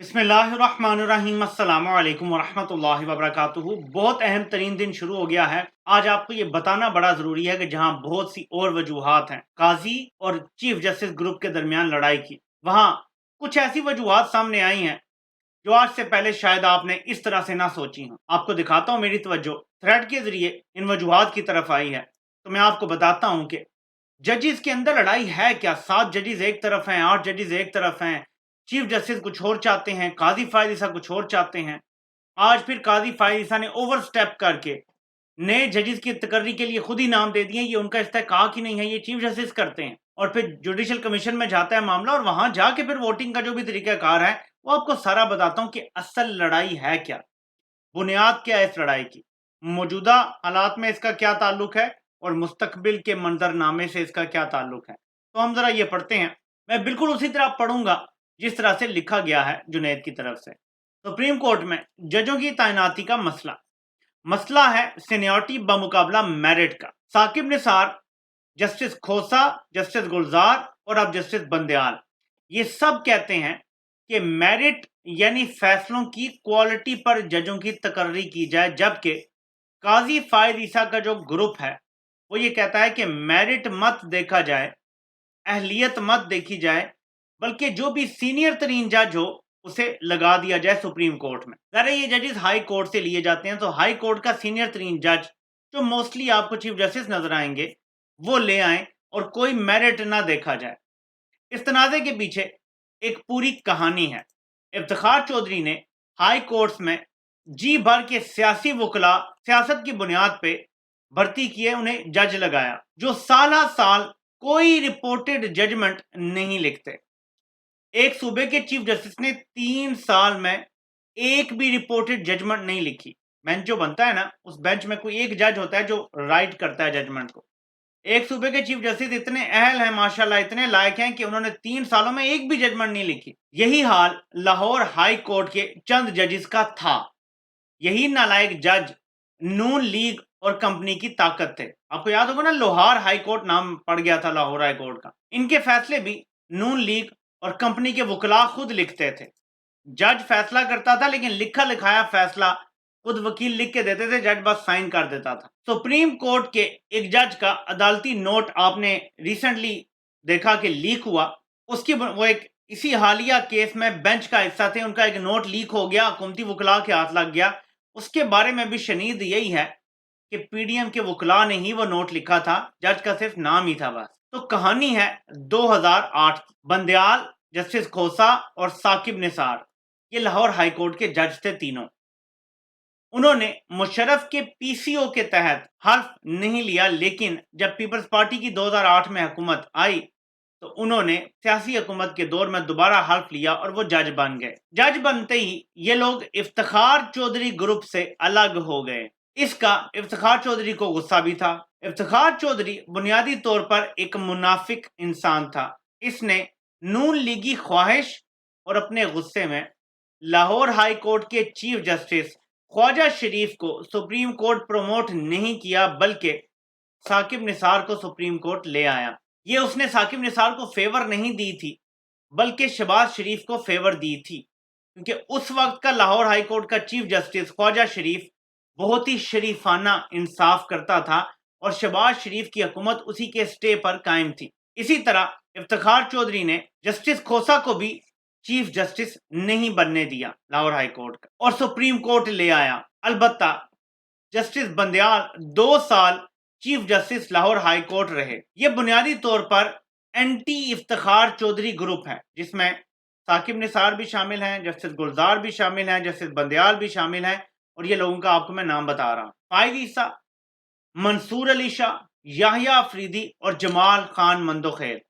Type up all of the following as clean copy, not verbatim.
बिस्मिल्लाहिर्रहमानिर्रहीम अस्सलाम वालेकुम वरहमतुल्लाहि वबरकातुहू। बहुत अहम तरीन दिन शुरू हो गया है। आज आपको ये बताना बड़ा ज़रूरी है कि जहाँ बहुत सी और वजूहात हैं काजी और चीफ जस्टिस ग्रुप के दरमियान लड़ाई की, वहाँ कुछ ऐसी वजूहात सामने आई हैं जो आज से पहले शायद आपने इस तरह से ना सोची हों। आपको दिखाता हूँ, मेरी तवज्जो थ्रेड के ज़रिए इन वजूहात की तरफ आई है, तो मैं आपको बताता हूँ कि जजेस के अंदर लड़ाई है क्या। 7 जजेस एक तरफ हैं, 8 जजेस एक तरफ हैं, चीफ जस्टिस कुछ और चाहते हैं, काजी फायद ईसा कुछ और चाहते हैं। आज फिर काजी फायद ईसा ने ओवर स्टेप करके नए जजेस की तकर्री के लिए खुद ही नाम दे दिए। ये उनका इस्तेहकाक ही नहीं है, ये चीफ जस्टिस करते हैं। और फिर जुडिशल कमीशन में जाता है मामला, और वहां जाके फिर वोटिंग का जो भी तरीकाकार है वो आपको सारा बताता हूँ कि असल लड़ाई है क्या, बुनियाद क्या है इस लड़ाई की, मौजूदा हालात में इसका क्या ताल्लुक है और मुस्तकबिल के मंजरनामे से इसका क्या ताल्लुक है। तो हम जरा ये पढ़ते हैं। मैं बिल्कुल उसी तरह पढ़ूंगा जिस तरह से लिखा गया है जुनैद की तरफ से। सुप्रीम कोर्ट में जजों की तैनाती का मसला मसला है सीनियरिटी बमुकाबला मेरिट का। साकिब निसार, जस्टिस खोसा, जस्टिस गुलजार और अब जस्टिस बंदयाल, ये सब कहते हैं कि मेरिट यानी फैसलों की क्वालिटी पर जजों की तकर्री की जाए, जबकि काजी फायद ईसा का जो ग्रुप है वो ये कहता है कि मेरिट मत देखा जाए, अहलियत मत देखी जाए, बल्कि जो भी सीनियर तरीन जज हो उसे लगा दिया जाए सुप्रीम कोर्ट में। ज़रा ये जजेस हाई कोर्ट से लिए जाते हैं, तो हाई कोर्ट का सीनियर तरीन जज जो मोस्टली आपको चीफ जस्टिस नजर आएंगे वो ले आए और कोई मेरिट ना देखा जाए। इस तनाज़े के पीछे एक पूरी कहानी है। इफ्तिखार चौधरी ने हाई कोर्ट्स में जी भर के सियासी वकला सियासत की बुनियाद पे भर्ती किए, उन्हें जज लगाया जो साल साल कोई रिपोर्टेड जजमेंट नहीं लिखते। एक सूबे के चीफ जस्टिस ने 3 साल में एक भी रिपोर्टेड जजमेंट नहीं लिखी। बेंच जो बनता है ना, उस बेंच में कोई एक जज होता है जो राइट करता है जजमेंट को। एक सूबे के चीफ जस्टिस इतने अहल हैं, माशाल्लाह इतने लायक हैं कि उन्होंने 3 सालों में एक भी जजमेंट नहीं लिखी। यही हाल लाहौर हाई कोर्ट के चंद जजेस का था। यही नालायक जज नून लीग और कंपनी की ताकत थे। आपको याद होगा ना, लोहार हाई कोर्ट नाम पड़ गया था लाहौर हाई कोर्ट का। इनके फैसले भी नून लीग और कंपनी के वकला खुद लिखते थे। जज फैसला करता था, लेकिन लिखा लिखाया फैसला खुद वकील लिख के देते थे, जज बस साइन कर देता था। सुप्रीम कोर्ट के एक जज का अदालती नोट आपने रिसेंटली देखा कि लीक हुआ। उसकी वो एक इसी हालिया केस में बेंच का हिस्सा थे, उनका एक नोट लीक हो गया, हुकूमती वकला के हाथ लग गया। उसके बारे में भी शनीद यही है कि पीडीएम के वकला ने ही वो नोट लिखा था, जज का सिर्फ नाम ही था बस। तो कहानी है 2008 की। बंदयाल, जस्टिस खोसा और साकिब निसार, ये लाहौर हाई कोर्ट के जज थे तीनों। उन्होंने मुशर्रफ के पीसीओ के तहत हल्फ नहीं लिया, लेकिन जब पीपल्स पार्टी की 2008 में हुकूमत आई तो उन्होंने सियासी हुकूमत के दौर में दोबारा हल्फ लिया और वो जज बन गए। जज बनते ही ये लोग इफ्तिखार चौधरी ग्रुप से अलग हो गए। इसका इफ्तिखार चौधरी को गुस्सा भी था। इफ्तिखार चौधरी बुनियादी तौर पर एक मुनाफिक इंसान था। इसने नून लीगी ख्वाहिश और अपने गुस्से में लाहौर हाई कोर्ट के चीफ जस्टिस ख्वाजा शरीफ को सुप्रीम कोर्ट प्रमोट नहीं किया, बल्कि साकिब निसार को सुप्रीम कोर्ट ले आया। ये उसने साकिब निसार को फेवर नहीं दी थी, बल्कि शहबाज शरीफ को फेवर दी थी, क्योंकि उस वक्त का लाहौर हाई कोर्ट का चीफ जस्टिस ख्वाजा शरीफ बहुत ही शरीफाना इंसाफ करता था और शहबाज शरीफ की हुकूमत उसी के स्टे पर कायम थी। इसी तरह इफ्तिखार चौधरी ने जस्टिस खोसा को भी चीफ जस्टिस नहीं बनने दिया लाहौर हाई कोर्ट का, और सुप्रीम कोर्ट ले आया। अलबत्ता जस्टिस बंदयाल 2 साल chief justice Lahore high court रहे। ये बुनियादी तौर पर एंटी इफ्तिखार चौधरी ग्रुप है, जिसमें साकिब निसार भी शामिल हैं, जस्टिस गुलजार भी शामिल हैं, जस्टिस बंदयाल भी शामिल हैं, और ये लोगों का आपको मैं नाम बता रहा हूँ। फायद ईसा, मंसूर अली शाह, याहिया अफरीदी और जमाल खान मंदोखेल,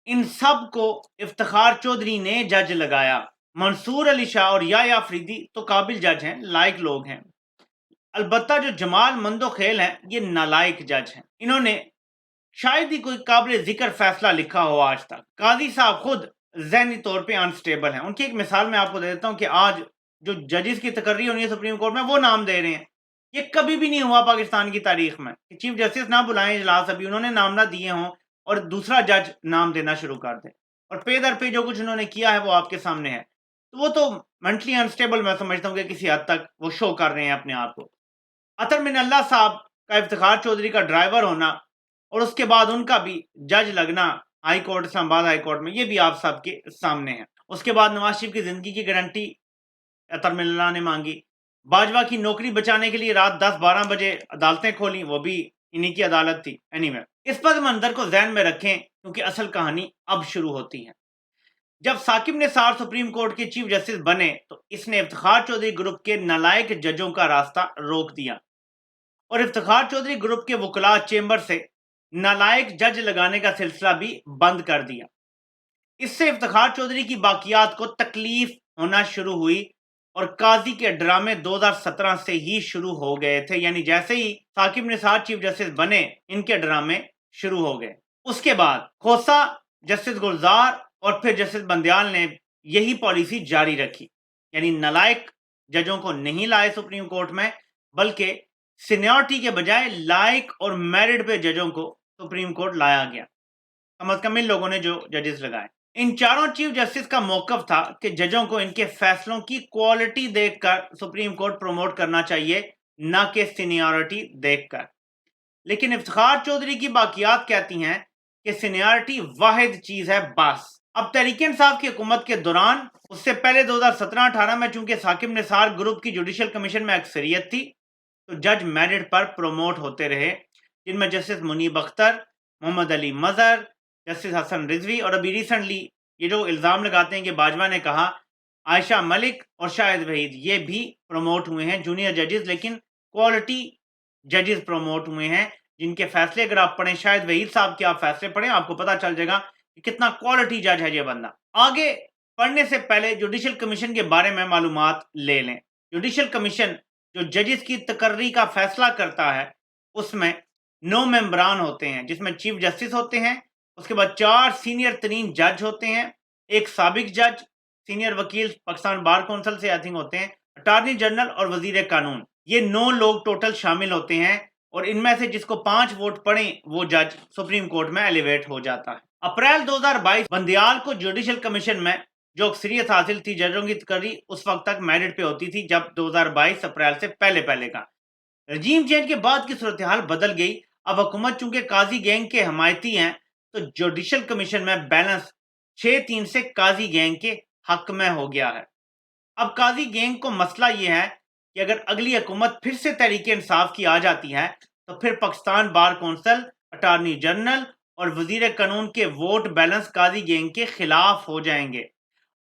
इन सब को इफ्तिखार चौधरी ने जज लगाया। मंसूर अली शाह और याहिया अफरीदी तो काबिल जज हैं, लायक लोग हैं। अलबत्ता जो जमाल मंदोखेल हैं, ये नालायक जज हैं। इन्होंने शायद ही कोई काबिल जिक्र फैसला लिखा हो आज तक। काजी साहब खुद जहनी तौर पे अनस्टेबल हैं। उनकी एक मिसाल मैं आपको दे देता हूँ कि आज जो जजेस की तकर्री होनी है सुप्रीम कोर्ट में, वो नाम दे रहे हैं। ये कभी भी नहीं हुआ पाकिस्तान की तारीख में कि चीफ जस्टिस ना बुलाएं इजलास, अभी उन्होंने नाम ना दिए हों और दूसरा जज नाम देना शुरू कर दे। और पे दर पे जो कुछ उन्होंने किया है वो आपके सामने है। तो वो तो मेंटली अनस्टेबल मैं समझता हूँ कि किसी हद तक वो शो कर रहे हैं अपने आप को। अतर मिनल्ला साहब का इफ्तिखार चौधरी का ड्राइवर होना और उसके बाद उनका भी जज लगना high court, Islamabad high court में, ये भी आप सबके सामने है। उसके बाद नवाज शरीफ की जिंदगी की गारंटी अतर मिनल्ला ने मांगी। बाजवा की नौकरी बचाने के लिए रात 10-12 बजे अदालतें खोली, वो भी इन्हीं की अदालत थी। एनीवे, इस पद मंजर को जहन में रखें क्योंकि असल कहानी अब शुरू होती है। जब साकिब निसार सुप्रीम कोर्ट के चीफ जस्टिस बने तो इसने इफ्तिखार चौधरी ग्रुप के नालायक जजों का रास्ता रोक दिया और इफ्तिखार चौधरी ग्रुप के वकला चेंबर से नालायक जज लगाने का सिलसिला भी बंद कर दिया। इससे इफ्तिखार चौधरी की बाकियात को तकलीफ होना शुरू हुई और काजी के ड्रामे 2017 से ही शुरू हो गए थे। यानी जैसे ही साकिब निसार चीफ जस्टिस बने इनके ड्रामे शुरू हो गए। उसके बाद खोसा, जस्टिस गुलजार और फिर जस्टिस बंदयाल ने यही पॉलिसी जारी रखी, यानी नालायक जजों को नहीं लाए सुप्रीम कोर्ट में, बल्कि सीनियरिटी के बजाय लायक और मेरिट पे जजों को सुप्रीम कोर्ट लाया गया। कम अज कम इन लोगों ने जो जजेस लगाए, इन चारों चीफ जस्टिस का मौकफ था कि जजों को इनके फैसलों की क्वालिटी देखकर सुप्रीम कोर्ट प्रमोट करना चाहिए, ना कि सीनियरिटी देखकर। लेकिन इफ्तिखार चौधरी की बाकियात कहती हैं कि सीनियरिटी वाहिद चीज है बस। अब तहरीक इंसाफ की हुकूमत के दौरान, उससे पहले 2017-18 में चूंकि साकिब निसार ग्रुप की जुडिशल कमीशन में अक्सरियत थी तो जज मेरिट पर प्रमोट होते रहे, जिनमें जस्टिस मुनीब अख्तर, मोहम्मद अली मजहर, जस्टिस हसन रिजवी और अभी रिसेंटली ये जो इल्ज़ाम लगाते हैं कि बाजवा ने कहा, आयशा मलिक और शाहिद वहीद, ये भी प्रमोट हुए हैं जूनियर जजेस, लेकिन क्वालिटी जजेस प्रमोट हुए हैं जिनके फैसले अगर आप पढ़ें, शायद वहीद साहब के आप फैसले पढ़ें, आपको पता चल जाएगा कि कितना क्वालिटी जज है ये बंदा। आगे पढ़ने से पहले जुडिशल कमीशन के बारे में मालूमात ले लें। जुडिशल कमीशन जो जजेस की तकर्री का फैसला करता है उसमें 9 मेंबरान होते हैं, जिसमें चीफ जस्टिस होते हैं, उसके बाद 4 सीनियर तरीन जज होते हैं, एक साबिक जज, सीनियर वकील पाकिस्तान बार काउंसिल से आई थिंक होते हैं, अटॉर्नी जनरल और वजीर कानून, ये 9 लोग टोटल शामिल होते हैं और इनमें से जिसको 5 वोट पड़े वो जज सुप्रीम कोर्ट में एलिवेट हो जाता है। अप्रैल 2022 बंदयाल को जुडिशल कमीशन में जो अक्सरियत हासिल थी, जजों की तकर्री उस वक्त तक मेरिट पे होती थी जब 2022 अप्रैल से पहले का रजीम चेंज के बाद की सूरत हाल बदल गई। अब हुकूमत चूंकि काजी गैंग के हमायती हैं तो जुडिशल कमीशन में बैलेंस 6-3 से काजी गैंग के हक में हो गया है। अब काजी गैंग को मसला यह है कि अगर अगली हुकूमत फिर से तहरीक इंसाफ की आ जाती है तो फिर Pakistan bar council, attorney general और वजीर कानून के वोट बैलेंस काजी गैंग के खिलाफ हो जाएंगे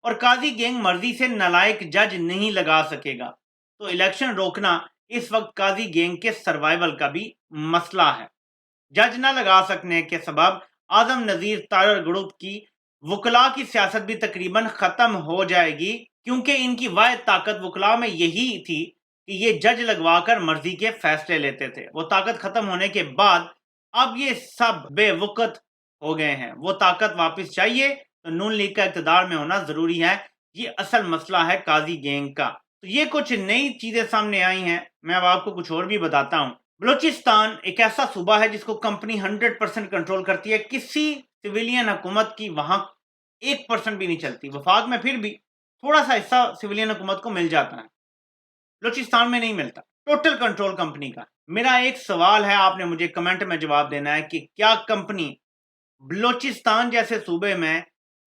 और काजी गैंग मर्जी से नालायक जज नहीं लगा सकेगा। तो इलेक्शन रोकना इस वक्त काजी गैंग के सर्वाइवल का भी मसला है। जज न लगा सकने के सबब आजम नजीर तारर ग्रुप की वकला की सियासत भी तकरीबन खत्म हो जाएगी, क्योंकि इनकी वाहिद ताकत वकला में यही थी कि ये जज लगवाकर मर्जी के फैसले लेते थे। वो ताकत खत्म होने के बाद अब ये सब बेवकत हो गए हैं। वो ताकत वापस चाहिए तो नून लीग का इक़्तिदार में होना जरूरी है। ये असल मसला है काजी गैंग का। तो ये कुछ नई चीजें सामने आई हैं, मैं अब आपको कुछ और भी बताता हूँ। बलूचिस्तान एक ऐसा सूबा है जिसको कंपनी 100% कंट्रोल करती है। किसी सिविलियन हुकूमत की वहां 1% भी नहीं चलती। वफाक में फिर भी थोड़ा सा हिस्सा सिविलियन हुकूमत को मिल जाता है, बलूचिस्तान में नहीं मिलता। टोटल कंट्रोल कंपनी का। मेरा एक सवाल है, आपने मुझे कमेंट में जवाब देना है कि क्या कंपनी बलूचिस्तान जैसे सूबे में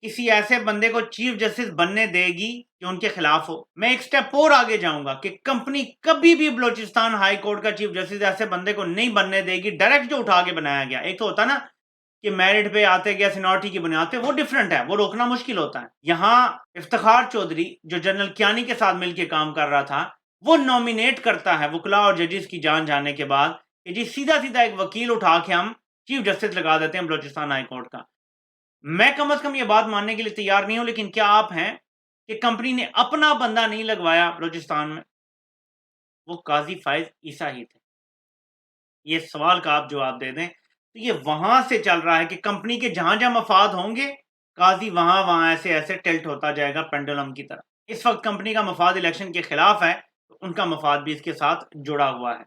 किसी ऐसे बंदे को चीफ जस्टिस बनने देगी जो उनके खिलाफ हो? मैं एक स्टेप और आगे जाऊंगा कि कंपनी कभी भी बलूचिस्तान हाई कोर्ट का चीफ जस्टिस ऐसे बंदे को नहीं बनने देगी डायरेक्ट जो उठा के बनाया गया। एक तो होता ना कि मेरिट पे आते गया सीनियरिटी की बुनियाद पे, वो डिफरेंट है, वो रोकना मुश्किल होता है। यहाँ इफ्तिखार चौधरी जो जनरल कियानी के साथ मिलकर काम कर रहा था, वो नॉमिनेट करता है वकला और जजेस की जान जाने के बाद कि जी सीधा सीधा एक वकील उठा के हम चीफ जस्टिस लगा देते हैं बलूचिस्तान हाई कोर्ट का। मैं कम अज कम ये बात मानने के लिए तैयार नहीं हूं, लेकिन क्या आप हैं कि कंपनी ने अपना बंदा नहीं लगवाया बलूचिस्तान में? वो काजी फाइज ईसा ही थे। ये सवाल का आप जवाब दे दें। तो ये वहां से चल रहा है कि कंपनी के जहां जहां मफाद होंगे, काजी वहां वहां ऐसे ऐसे टिल्ट होता जाएगा पेंडुलम की तरह। इस वक्त कंपनी का मफाद इलेक्शन के खिलाफ है तो उनका मफाद भी इसके साथ जुड़ा हुआ है।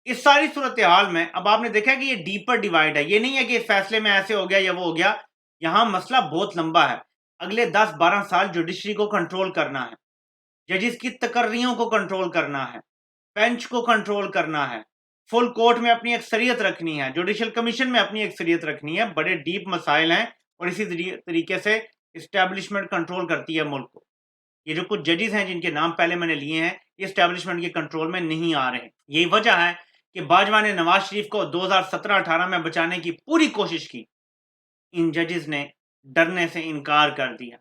इस सारी सूरत हाल में अब आपने देखा कि ये डीपर डिवाइड है। ये नहीं है कि इस फैसले में ऐसे हो गया या वो हो गया। यहाँ मसला बहुत लंबा है। اگلے 10-12 سال جوڈیشری کو کنٹرول کرنا ہے، ججز کی تقرریوں کو کنٹرول کرنا ہے، بینچ کو کنٹرول کرنا ہے، فل کورٹ میں اپنی اکثریت رکھنی ہے، جوڈیشل کمیشن میں اپنی اکثریت رکھنی ہے. بڑے ڈیپ مسائل ہیں اور اسی طریقے سے اسٹیبلشمنٹ کنٹرول کرتی ہے ملک کو. یہ جو کچھ ججز ہیں جن کے نام پہلے میں نے لیے ہیں، یہ اسٹیبلشمنٹ کے کنٹرول میں نہیں آ رہے. یہی وجہ ہے کہ باجوہ نے نواز شریف کو 2017-18 میں بچانے کی پوری کوشش کی. ان ججز نے ڈرنے سے انکار کر دیا.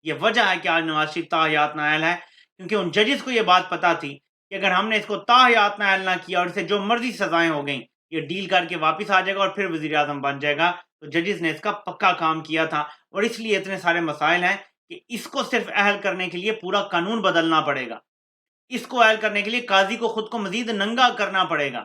یہ وجہ ہے کہ آج نواز شریف تاحیات نائل ہے، کیونکہ ان ججز کو یہ بات پتا تھی کہ اگر ہم نے اس کو تاحیات نائل نہ کیا اور اسے جو مرضی سزائیں ہو گئیں، یہ ڈیل کر کے واپس آ جائے گا اور پھر وزیر اعظم بن جائے گا. تو ججز نے اس کا پکا کام کیا تھا اور اس لیے اتنے سارے مسائل ہیں کہ اس کو صرف اہل کرنے کے لیے پورا قانون بدلنا پڑے گا. اس کو اہل کرنے کے لیے قاضی کو خود کو مزید ننگا کرنا پڑے گا.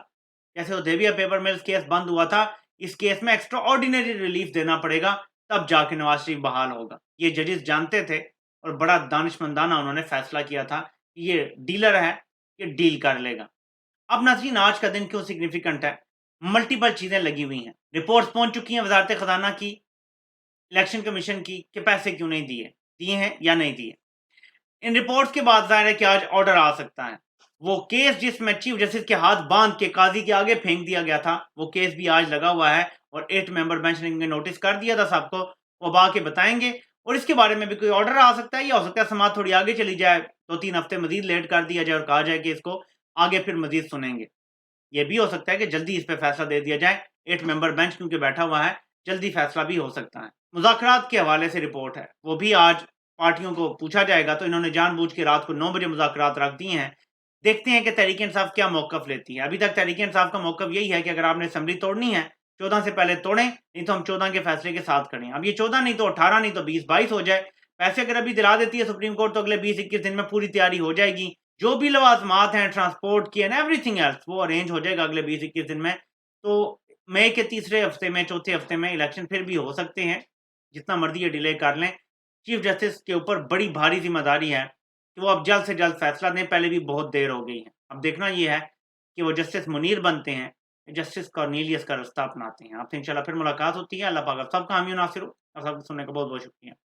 جیسے حدیبیہ پیپر ملز کیس بند ہوا تھا، اس کیس میں ایکسٹرا آرڈینری ریلیف دینا پڑے گا، تب جا کے نواز شریف بحال ہوگا. یہ ججز جانتے تھے اور بڑا دانشمندانہ انہوں نے فیصلہ کیا تھا کہ یہ ڈیلر ہے، یہ ڈیل کر لے گا. اب ناظرین، آج کا دن کیوں سگنیفیکنٹ ہے؟ ملٹیپل چیزیں لگی ہوئی ہیں. رپورٹس پہنچ چکی ہیں وزارت خزانہ کی، الیکشن کمیشن کی، کہ پیسے کیوں نہیں دیے ہیں یا نہیں دیے. ان رپورٹس کے بعد ظاہر ہے کہ آج آرڈر آ سکتا ہے. وہ کیس جس میں چیف جسٹس کے ہاتھ باندھ کے قاضی کے آگے پھینک دیا گیا تھا، وہ کیس بھی آج لگا ہوا ہے اور 8 ممبر بینچ نے نوٹس کر دیا تھا سب کو. وہ اب آ کے بتائیں گے اور اس کے بارے میں بھی کوئی آرڈر آ سکتا ہے، یا ہو سکتا ہے سماعت تھوڑی آگے چلی جائے، 2-3 ہفتے مزید لیٹ کر دیا جائے اور کہا جائے کہ اس کو آگے پھر مزید سنیں گے. یہ بھی ہو سکتا ہے کہ جلدی اس پہ فیصلہ دے دیا جائے. 8 ممبر بینچ کیونکہ بیٹھا ہوا ہے، جلدی فیصلہ بھی ہو سکتا ہے. مذاکرات کے حوالے سے رپورٹ ہے، وہ بھی آج پارٹیوں کو پوچھا جائے گا، تو انہوں نے جان بوجھ کے رات کو 9 بجے مذاکرات رکھ دی ہیں. دیکھتے ہیں کہ تحریک انصاف کیا موقف لیتی ہے. ابھی تک تحریک انصاف کا موقف یہی ہے کہ اگر آپ نے اسمبلی توڑنی ہے 14 سے پہلے توڑیں، نہیں تو ہم 14 کے فیصلے کے ساتھ کھڑے ہیں. اب یہ 14 نہیں تو 18 نہیں تو 20-22 ہو جائے. پیسے اگر ابھی دلا دیتی ہے سپریم کورٹ تو اگلے 20-21 دن میں پوری تیاری ہو جائے گی. جو بھی لوازمات ہیں ٹرانسپورٹ کی اینڈ ایوری تھنگ ایلس، وہ ارینج ہو جائے گا اگلے 20-21 دن میں. تو مئی کے تیسرے ہفتے میں، چوتھے ہفتے میں الیکشن پھر بھی ہو سکتے ہیں. جتنا مرضی یہ ڈیلے کر لیں، چیف جسٹس کے اوپر بڑی بھاری ذمہ داری ہے کہ وہ اب جلد سے جلد فیصلہ دیں. پہلے بھی بہت دیر ہو گئی ہے. اب دیکھنا یہ ہے کہ وہ جسٹس منیر بنتے ہیں، جسٹس کارنیلیس کا راستہ اپناتے ہیں. آپ سے انشاءاللہ پھر ملاقات ہوتی ہے. اللہ پاک آپ سب کا حامی و ناصر ہو. اور سب کو سننے کا بہت بہت شکریہ.